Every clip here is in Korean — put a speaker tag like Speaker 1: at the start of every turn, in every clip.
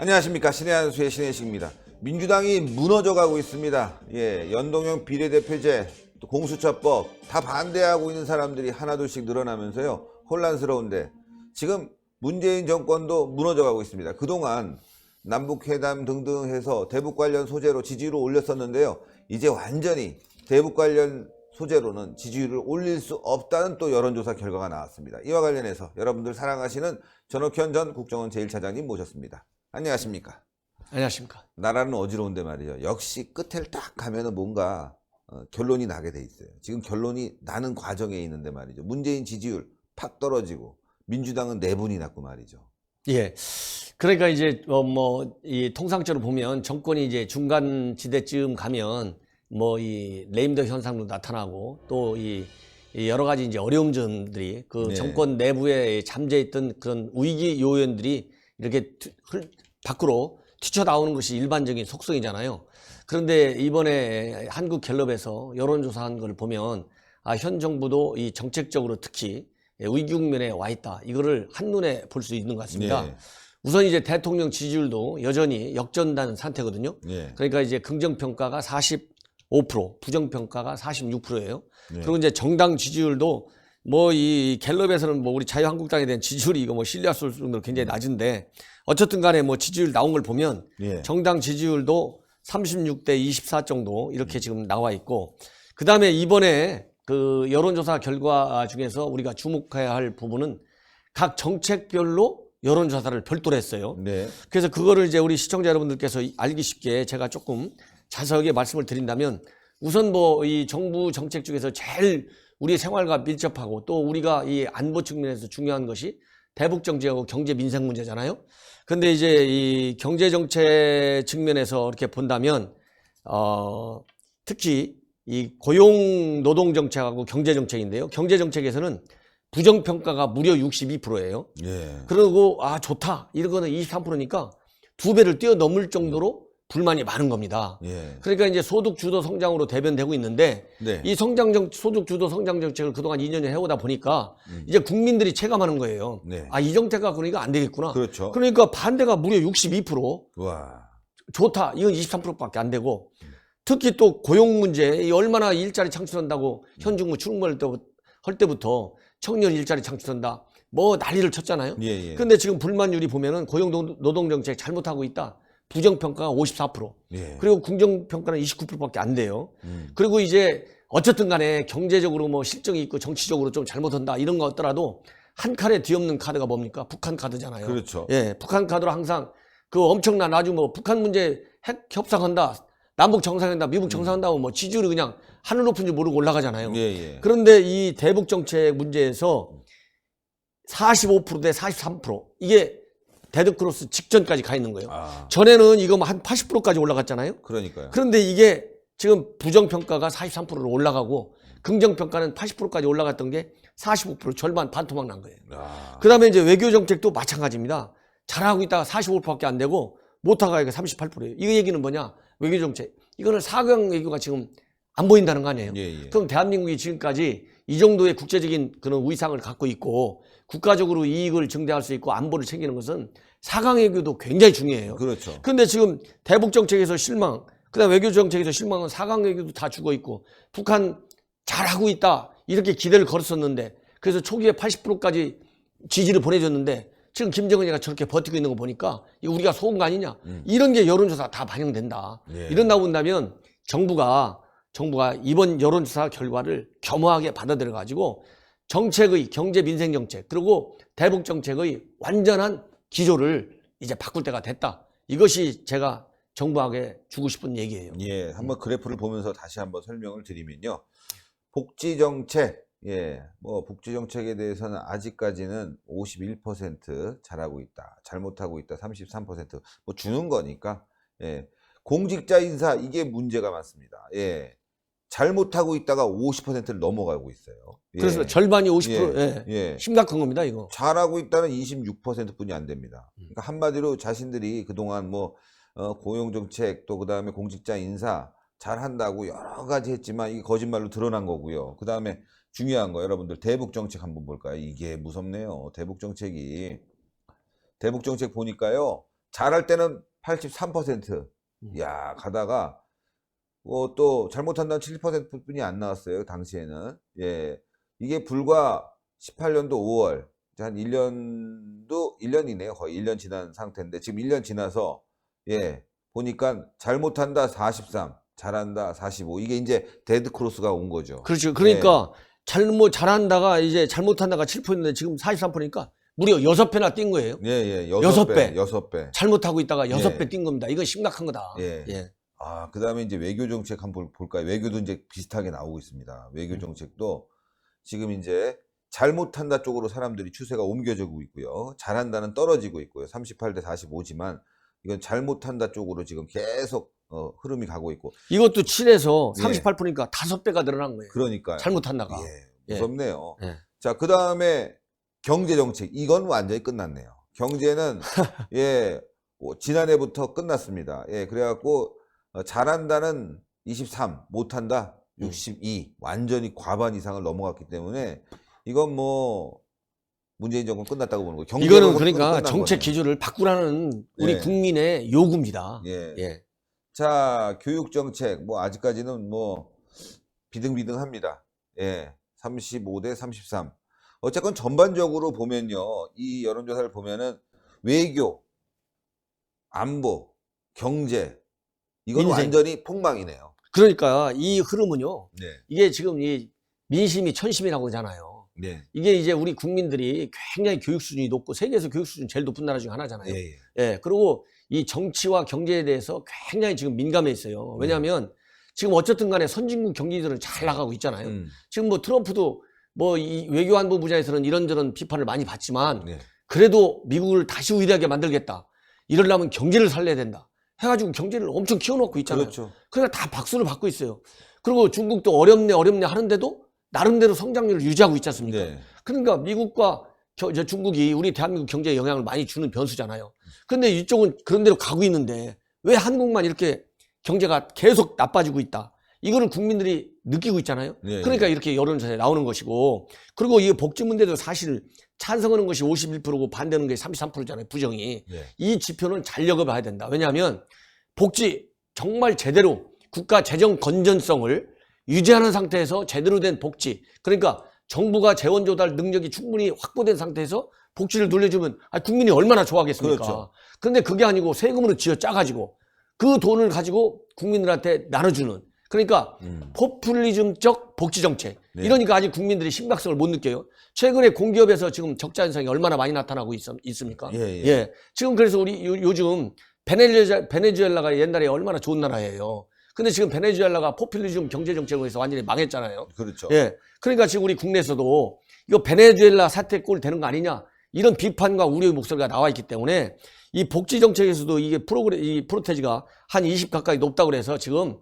Speaker 1: 안녕하십니까. 신의 한수의 신혜식입니다. 민주당이 무너져가고 있습니다. 연동형 비례대표제, 또 공수처법 다 반대하고 있는 사람들이 하나둘씩 늘어나면서요. 혼란스러운데 지금 문재인 정권도 무너져가고 있습니다. 그동안 남북회담 등등 해서 대북 관련 소재로 지지율을 올렸었는데요. 이제 완전히 대북 관련 소재로는 지지율을 올릴 수 없다는 또 여론조사 결과가 나왔습니다. 이와 관련해서 여러분들 사랑하시는 전옥현 전 국정원 제1차장님 모셨습니다. 안녕하십니까.
Speaker 2: 안녕하십니까.
Speaker 1: 나라는 어지러운데 말이죠. 역시 끝을 딱 가면은 뭔가 결론이 나게 돼 있어요. 지금 결론이 나는 과정에 있는데 말이죠. 문재인 지지율 팍 떨어지고 민주당은 내분이 났고 말이죠.
Speaker 2: 예. 그러니까 이제 이 통상적으로 보면 정권이 이제 중간 지대쯤 가면 이 레임덕 현상도 나타나고 또 이 여러 가지 이제 어려운 점들이 그 정권 내부에 잠재있던 그런 위기 요인들이 이렇게 밖으로 튀쳐나오는 것이 일반적인 속성이잖아요. 그런데 이번에 한국갤럽에서 여론조사한 걸 보면 현 정부도 이 정책적으로 특히 위기 국면에 와 있다. 이거를 한눈에 볼 수 있는 것 같습니다.
Speaker 1: 네.
Speaker 2: 우선 이제 대통령 지지율도 여전히 역전된 상태거든요.
Speaker 1: 네.
Speaker 2: 그러니까 이제 긍정평가가 45%, 부정평가가 46%예요.
Speaker 1: 네.
Speaker 2: 그리고 이제 정당 지지율도 이 갤럽에서는 우리 자유한국당에 대한 지지율이 이거 신뢰할 수 없을 정도로 굉장히 낮은데 어쨌든 간에 지지율 나온 걸 보면 정당 지지율도 36대 24 정도 이렇게 지금 나와 있고 그 다음에 이번에 그 여론조사 결과 중에서 우리가 주목해야 할 부분은 각 정책별로 여론조사를 별도로 했어요.
Speaker 1: 네.
Speaker 2: 그래서 그거를 이제 우리 시청자 여러분들께서 알기 쉽게 제가 조금 자세하게 말씀을 드린다면 우선 이 정부 정책 중에서 제일 우리 생활과 밀접하고 또 우리가 이 안보 측면에서 중요한 것이 대북 정책하고 경제 민생 문제잖아요. 그런데 이제 이 경제 정책 측면에서 이렇게 본다면 특히 이 고용 노동 정책하고 경제 정책인데요. 경제 정책에서는 부정 평가가 무려 62%예요. 그리고 좋다 이런 거는 23%니까 두 배를 뛰어넘을 정도로 불만이 많은 겁니다. 그러니까 이제 소득 주도 성장으로 대변되고 있는데 이 소득 주도 성장 정책을 그동안 2년을 해오다 보니까 이제 국민들이 체감하는 거예요. 이 정책가 그러니까 안 되겠구나.
Speaker 1: 그렇죠.
Speaker 2: 그러니까 반대가 무려 62%.
Speaker 1: 와.
Speaker 2: 좋다. 이건 23%밖에 안 되고 특히 또 고용 문제 얼마나 일자리 창출한다고 현 정부 출범할 때부터 청년 일자리 창출한다. 난리를 쳤잖아요. 그런데 지금 불만율이 보면은 고용 노동 정책 잘못하고 있다. 부정평가가 54%. 그리고 긍정평가는 29%밖에 안 돼요. 그리고 이제 어쨌든 간에 경제적으로 실정이 있고 정치적으로 좀 잘못한다 이런 거 없더라도 한 칼에 뒤엎는 카드가 뭡니까? 북한 카드잖아요.
Speaker 1: 그렇죠.
Speaker 2: 북한 카드로 항상 그 엄청난 아주 북한 문제 핵 협상한다. 남북 정상한다. 미국 정상한다고 지지율이 그냥 하늘 높은 줄 모르고 올라가잖아요. 그런데 이 대북 정책 문제에서 45%대 43% 이게 데드크로스 직전까지 가 있는 거예요. 전에는 이거 한 80%까지 올라갔잖아요.
Speaker 1: 그러니까요.
Speaker 2: 그런데 이게 지금 부정평가가 43%로 올라가고 긍정평가는 80%까지 올라갔던 게 45% 절반 반토막 난 거예요. 그 다음에 이제 외교정책도 마찬가지입니다. 잘하고 있다가 45%밖에 안 되고 못하고 가니까 38%예요. 이 얘기는 뭐냐? 외교정책. 이거는 4강 외교가 지금 안 보인다는 거 아니에요. 그럼 대한민국이 지금까지 이 정도의 국제적인 그런 위상을 갖고 있고 국가적으로 이익을 증대할 수 있고 안보를 챙기는 것은 4강 외교도 굉장히 중요해요.
Speaker 1: 그렇죠.
Speaker 2: 그런데 지금 대북 정책에서 실망, 그다음 외교 정책에서 실망은 4강 외교도 다 죽어 있고 북한 잘하고 있다 이렇게 기대를 걸었었는데 그래서 초기에 80%까지 지지를 보내줬는데 지금 김정은이가 저렇게 버티고 있는 거 보니까 이거 우리가 속은 거 아니냐 이런 게 여론조사 다 반영된다. 이런다 본다면 정부가 이번 여론조사 결과를 겸허하게 받아들여 가지고 정책의 경제 민생 정책 그리고 대북 정책의 완전한 기조를 이제 바꿀 때가 됐다. 이것이 제가 정부에게 주고 싶은 얘기예요.
Speaker 1: 한번 그래프를 보면서 다시 한번 설명을 드리면요. 복지 정책, 복지 정책에 대해서는 아직까지는 51% 잘하고 있다. 잘못하고 있다. 33% 주는 거니까. 공직자 인사 이게 문제가 많습니다. 잘못하고 있다가 50%를 넘어가고 있어요.
Speaker 2: 그래서 절반이 50% 심각한 겁니다, 이거.
Speaker 1: 잘하고 있다는 26%뿐이 안 됩니다. 그러니까 한마디로 자신들이 그동안 고용정책 또 그다음에 공직자 인사 잘한다고 여러 가지 했지만 이게 거짓말로 드러난 거고요. 그다음에 중요한 거 여러분들 대북정책 한번 볼까요? 이게 무섭네요. 대북정책 보니까요. 잘할 때는 83%. 야, 가다가 또 잘못한다면 70%뿐이 안 나왔어요. 당시에는. 예. 이게 불과 18년도 5월 한 1년이네요. 거의 1년 지난 상태인데 지금 1년 지나서 예. 보니까 잘못한다 43, 잘한다 45. 이게 이제 데드 크로스가 온 거죠.
Speaker 2: 그렇죠. 그러니까 잘한다가 이제 잘못한다가 7%인데 지금 43%니까 무려 6배나 뛴 거예요.
Speaker 1: 예, 예.
Speaker 2: 6배.
Speaker 1: 6배.
Speaker 2: 잘못하고 있다가 6배
Speaker 1: 예.
Speaker 2: 뛴 겁니다. 이건 심각한 거다.
Speaker 1: 예.
Speaker 2: 예.
Speaker 1: 아, 그다음에 이제 외교 정책 한번 볼까요? 외교도 이제 비슷하게 나오고 있습니다. 외교 정책도 지금 이제 잘못한다 쪽으로 사람들이 추세가 옮겨지고 있고요. 잘한다는 떨어지고 있고요. 38대 45지만 이건 잘못한다 쪽으로 지금 계속 흐름이 가고 있고.
Speaker 2: 이것도 7에서
Speaker 1: 예.
Speaker 2: 38%니까 5배가 늘어난 거예요.
Speaker 1: 그러니까요.
Speaker 2: 잘못한다가.
Speaker 1: 예, 무섭네요.
Speaker 2: 예.
Speaker 1: 자, 그다음에 경제 정책. 이건 완전히 끝났네요. 경제는 예, 지난해부터 끝났습니다. 예, 그래갖고 잘한다는 23, 못한다 62, 완전히 과반 이상을 넘어갔기 때문에 이건 뭐 문재인 정권 끝났다고 보는 거예요.
Speaker 2: 이거는 그러니까 정책 기조를 바꾸라는 우리
Speaker 1: 예.
Speaker 2: 국민의 요구입니다.
Speaker 1: 예.
Speaker 2: 예.
Speaker 1: 자, 교육 정책 뭐 아직까지는 뭐 비등비등합니다. 예. 35대 33. 어쨌건 전반적으로 보면요. 이 여론조사를 보면은 외교, 안보, 경제 이건
Speaker 2: 민생.
Speaker 1: 완전히 폭망이네요.
Speaker 2: 그러니까 이 흐름은요.
Speaker 1: 네.
Speaker 2: 이게 지금 이 민심이 천심이라고 하잖아요.
Speaker 1: 네.
Speaker 2: 이게 이제 우리 국민들이 굉장히 교육 수준이 높고 세계에서 교육 수준이 제일 높은 나라 중 하나잖아요.
Speaker 1: 예, 예.
Speaker 2: 예. 그리고 이 정치와 경제에 대해서 굉장히 지금 민감해 있어요. 왜냐하면 지금 어쨌든 간에 선진국 경제들은 잘 나가고 있잖아요. 지금 뭐 트럼프도 뭐 이 외교안보 분야에서는 이런저런 비판을 많이 받지만
Speaker 1: 네.
Speaker 2: 그래도 미국을 다시 위대하게 만들겠다. 이러려면 경제를 살려야 된다. 해가지고 경제를 엄청 키워놓고 있잖아요.
Speaker 1: 그렇죠.
Speaker 2: 그러니까 다 박수를 받고 있어요. 그리고 중국도 어렵네 하는데도 나름대로 성장률을 유지하고 있지 않습니까?
Speaker 1: 네.
Speaker 2: 그러니까 미국과 중국이 우리 대한민국 경제에 영향을 많이 주는 변수잖아요. 그런데 이쪽은 그런 대로 가고 있는데 왜 한국만 이렇게 경제가 계속 나빠지고 있다. 이거를 국민들이 느끼고 있잖아요.
Speaker 1: 네.
Speaker 2: 그러니까 이렇게 여론조사에 나오는 것이고, 그리고 이 복지 문제도 사실 찬성하는 것이 51%고 반대하는 것이 33%잖아요. 부정이.
Speaker 1: 네.
Speaker 2: 이 지표는 잘 읽어봐야 된다. 왜냐하면 복지 정말 제대로 국가 재정 건전성을 유지하는 상태에서 제대로 된 복지, 그러니까 정부가 재원 조달 능력이 충분히 확보된 상태에서 복지를 돌려주면 국민이 얼마나 좋아하겠습니까?
Speaker 1: 그렇죠.
Speaker 2: 그런데 그게 아니고 세금으로 쥐어 짜가지고 그 돈을 가지고 국민들한테 나눠주는, 그러니까 포퓰리즘적 복지 정책.
Speaker 1: 네.
Speaker 2: 이러니까 아직 국민들이 심각성을 못 느껴요. 최근에 공기업에서 지금 적자 현상이 얼마나 많이 나타나고 있습니까?
Speaker 1: 예.
Speaker 2: 지금 그래서 우리 요즘 베네수엘라가 옛날에 얼마나 좋은 나라예요. 근데 지금 베네수엘라가 포퓰리즘 경제 정책으로 해서 완전히 망했잖아요.
Speaker 1: 그렇죠.
Speaker 2: 예. 그러니까 지금 우리 국내에서도 이거 베네수엘라 사태 꼴 되는 거 아니냐, 이런 비판과 우려의 목소리가 나와 있기 때문에 이 복지 정책에서도 이게 이 프로테지가 한 20 가까이 높다고 그래서 지금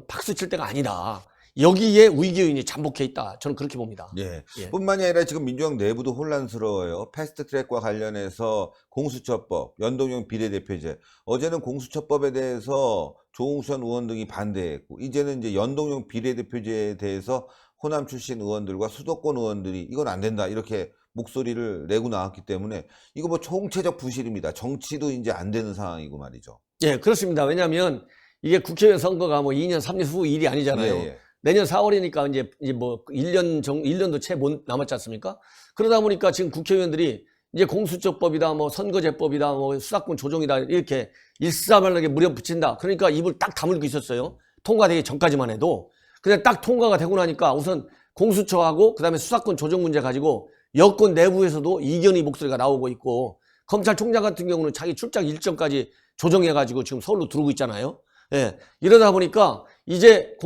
Speaker 2: 박수 칠 때가 아니다. 여기에 위기 요인이 잠복해 있다. 저는 그렇게 봅니다.
Speaker 1: 예.
Speaker 2: 예.
Speaker 1: 뿐만이 아니라 지금 민주당 내부도 혼란스러워요. 패스트트랙과 관련해서 공수처법, 연동형 비례대표제. 어제는 공수처법에 대해서 조홍천 의원 등이 반대했고, 이제는 이제 연동형 비례대표제에 대해서 호남 출신 의원들과 수도권 의원들이 이건 안 된다, 이렇게 목소리를 내고 나왔기 때문에 이거 뭐 총체적 부실입니다. 정치도 이제 안 되는 상황이고 말이죠.
Speaker 2: 예, 그렇습니다. 왜냐하면 이게 국회의원 선거가 뭐 2년, 3년 후 일이 아니잖아요.
Speaker 1: 예.
Speaker 2: 내년 4월이니까 이제 뭐 1년도 채 못 남았지 않습니까? 그러다 보니까 지금 국회의원들이 이제 공수처법이다, 뭐 선거제법이다, 뭐 수사권 조정이다, 이렇게 일사불란하게 무려붙인다. 그러니까 입을 딱 다물고 있었어요. 통과되기 전까지만 해도. 근데 딱 통과가 되고 나니까 우선 공수처하고 그다음에 수사권 조정 문제 가지고 여권 내부에서도 이견의 목소리가 나오고 있고, 검찰총장 같은 경우는 자기 출장 일정까지 조정해가지고 지금 서울로 들어오고 있잖아요. 예. 이러다 보니까 이제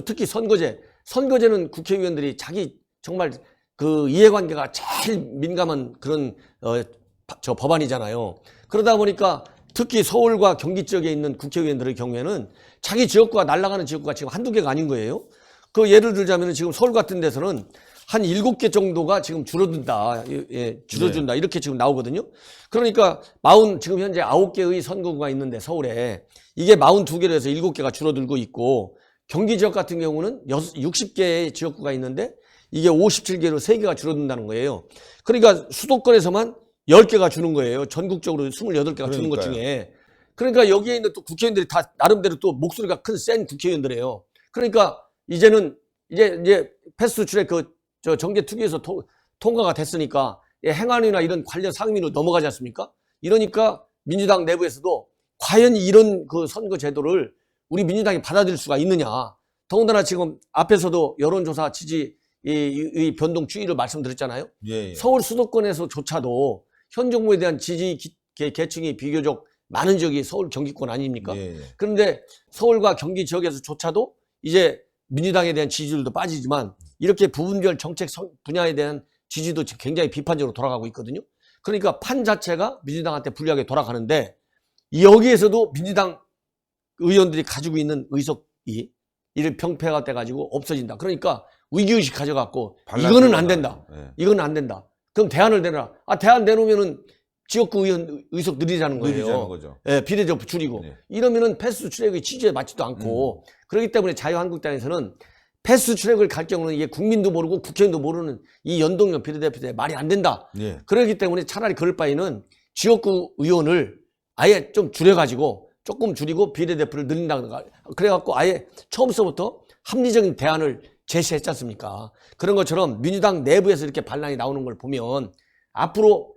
Speaker 2: 특히 선거제는 국회의원들이 자기 정말 그 이해관계가 제일 민감한 그런 법안이잖아요. 그러다 보니까 특히 서울과 경기 지역에 있는 국회의원들의 경우에는 자기 지역구가 날아가는 지역구가 지금 한두 개가 아닌 거예요. 그 예를 들자면 지금 서울 같은 데서는 한 7개 정도가 지금 줄어든다. 예, 줄어든다. 이렇게 지금 나오거든요. 그러니까 지금 현재 9개의 선거구가 있는데 서울에 이게 42개로 해서 7개가 줄어들고 있고, 경기 지역 같은 경우는 60개의 지역구가 있는데 이게 57개로 3개가 줄어든다는 거예요. 그러니까 수도권에서만 10개가 주는 거예요. 전국적으로 28개가 주는 것
Speaker 1: 그러니까요.
Speaker 2: 중에. 그러니까 여기에 있는 또 국회의원들이 다 나름대로 또 목소리가 큰 센 국회의원들이에요. 그러니까 이제는 이제 패스트 트랙 저 정계 특위에서 통과가 됐으니까 행안위나 이런 관련 상임위로 넘어가지 않습니까? 이러니까 민주당 내부에서도 과연 이런 그 선거 제도를 우리 민주당이 받아들일 수가 있느냐. 더군다나 지금 앞에서도 여론조사 지지 이 변동 추이를 말씀드렸잖아요.
Speaker 1: 예.
Speaker 2: 서울 수도권에서조차도 현 정부에 대한 지지 계층이 비교적 많은 지역이 서울 경기권 아닙니까?
Speaker 1: 예.
Speaker 2: 그런데 서울과 경기 지역에서조차도 이제 민주당에 대한 지지율도 빠지지만 이렇게 부분별 정책 분야에 대한 지지도 굉장히 비판적으로 돌아가고 있거든요. 그러니까 판 자체가 민주당한테 불리하게 돌아가는데 여기에서도 민주당 의원들이 가지고 있는 의석이 이를 병폐가 돼가지고 없어진다. 그러니까 위기의식 가져갖고 이거는 안 된다.
Speaker 1: 예.
Speaker 2: 이거는 안 된다. 그럼 대안을 내놔라. 대안 내놓으면은 지역구 의원 의석 늘리자는 거예요.
Speaker 1: 늘리자는 거죠.
Speaker 2: 예, 비례적 줄이고.
Speaker 1: 네.
Speaker 2: 이러면은 패스트 트랙의 취지에 맞지도 않고 그렇기 때문에 자유한국당에서는 패스트 트랙을 갈 경우는 이게 국민도 모르고 국회의원도 모르는 이 연동형 비례대표제 말이 안 된다.
Speaker 1: 예.
Speaker 2: 그렇기 때문에 차라리 그럴 바에는 지역구 의원을 아예 좀 줄여가지고 조금 줄이고 비례대표를 늘린다든가 그래갖고 아예 처음서부터 합리적인 대안을 제시했지 않습니까? 그런 것처럼 민주당 내부에서 이렇게 반란이 나오는 걸 보면 앞으로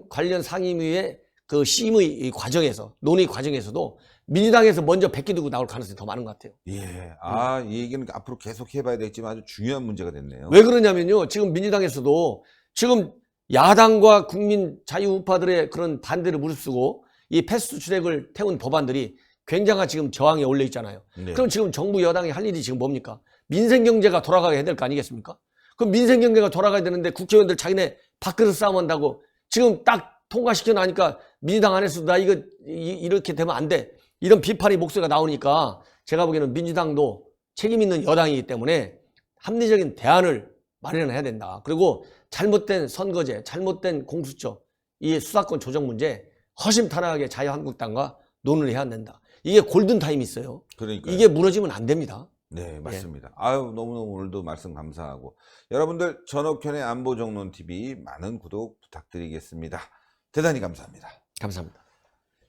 Speaker 2: 관련 상임위의 그 심의 과정에서 논의 과정에서도 민주당에서 먼저 베끼두고 나올 가능성이 더 많은 것 같아요.
Speaker 1: 예. 이 얘기는 앞으로 계속 해봐야 되겠지만 아주 중요한 문제가 됐네요.
Speaker 2: 왜 그러냐면요. 지금 민주당에서도 지금 야당과 국민 자유우파들의 그런 반대를 무릅쓰고 이 패스트 트랙을 태운 법안들이 굉장한 지금 저항에 올려 있잖아요.
Speaker 1: 네.
Speaker 2: 그럼 지금 정부 여당이 할 일이 지금 뭡니까? 민생 경제가 돌아가야 해야 될 거 아니겠습니까? 그럼 민생 경제가 돌아가야 되는데 국회의원들 자기네 밥그릇 싸움한다고 지금 딱 통과시켜 나니까 민주당 안에서 나 이거 이렇게 되면 안 돼. 이런 비판의 목소리가 나오니까 제가 보기에는 민주당도 책임 있는 여당이기 때문에 합리적인 대안을 마련해야 된다. 그리고 잘못된 선거제, 잘못된 공수처, 이 수사권 조정 문제 허심탄회하게 자유한국당과 논의를 해야 된다. 이게 골든타임이 있어요.
Speaker 1: 그러니까
Speaker 2: 이게 무너지면 안 됩니다.
Speaker 1: 네, 맞습니다. 너무너무 오늘도 말씀 감사하고 여러분들 전옥현의 안보정론TV 많은 구독 부탁드리겠습니다. 대단히 감사합니다.
Speaker 2: 감사합니다.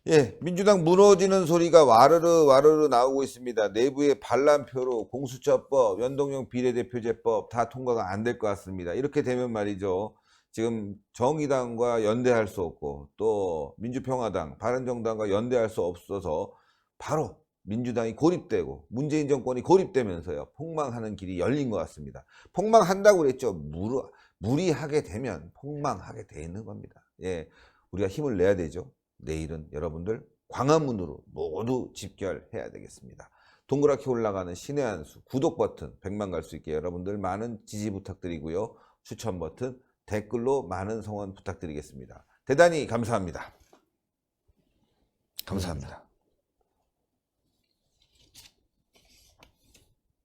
Speaker 1: 예, 민주당 무너지는 소리가 와르르 나오고 있습니다. 내부의 반란표로 공수처법, 연동형 비례대표제법 다 통과가 안 될 것 같습니다. 이렇게 되면 말이죠. 지금 정의당과 연대할 수 없고 또 민주평화당, 바른정당과 연대할 수 없어서 바로 민주당이 고립되고 문재인 정권이 고립되면서요. 폭망하는 길이 열린 것 같습니다. 폭망한다고 그랬죠. 무리하게 되면 폭망하게 돼 있는 겁니다. 예, 우리가 힘을 내야 되죠. 내일은 여러분들 광화문으로 모두 집결해야 되겠습니다. 동그랗게 올라가는 신의 한 수 구독 버튼 100만 갈 수 있게 여러분들 많은 지지 부탁드리고요. 추천 버튼 댓글로 많은 성원 부탁드리겠습니다. 대단히 감사합니다. 감사합니다.